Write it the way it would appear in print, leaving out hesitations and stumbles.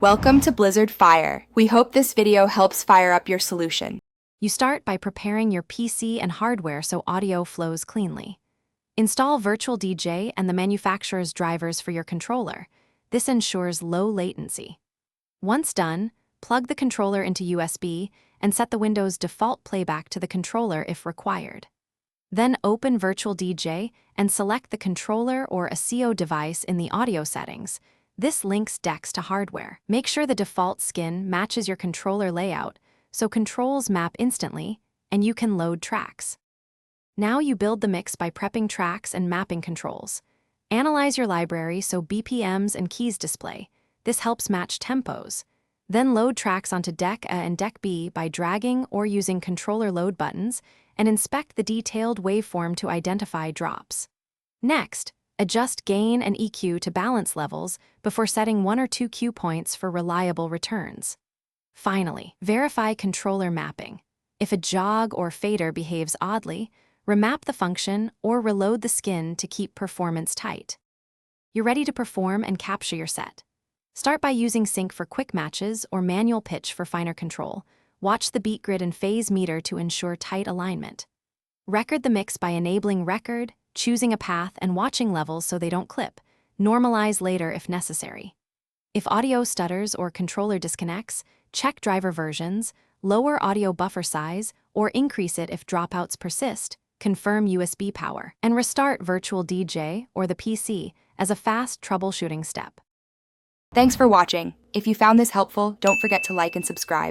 Welcome to Blizzard Fire. We hope this video helps fire up your solution. You start by preparing your PC and hardware so audio flows cleanly. Install Virtual DJ and the manufacturer's drivers for your controller. This ensures low latency. Once done, plug the controller into USB and set the Windows default playback to the controller if required. Then open Virtual DJ and select the controller or a CO device in the audio settings. This links decks to hardware. Make sure the default skin matches your controller layout so controls map instantly and you can load tracks. Now you build the mix by prepping tracks and mapping controls. Analyze your library so BPMs and keys display. This helps match tempos. Then load tracks onto Deck A and Deck B by dragging or using controller load buttons and inspect the detailed waveform to identify drops. Next, adjust gain and EQ to balance levels before setting 1 or 2 cue points for reliable returns. Finally, verify controller mapping. If a jog or fader behaves oddly, remap the function or reload the skin to keep performance tight. You're ready to perform and capture your set. Start by using sync for quick matches or manual pitch for finer control. Watch the beat grid and phase meter to ensure tight alignment. Record the mix by enabling record, choosing a path, and watching levels so they don't clip. Normalize later if necessary. If audio stutters or controller disconnects, check driver versions, lower audio buffer size, or increase it if dropouts persist. Confirm USB power, and restart Virtual DJ or the PC as a fast troubleshooting step. Thanks for watching. If you found this helpful, don't forget to like and subscribe.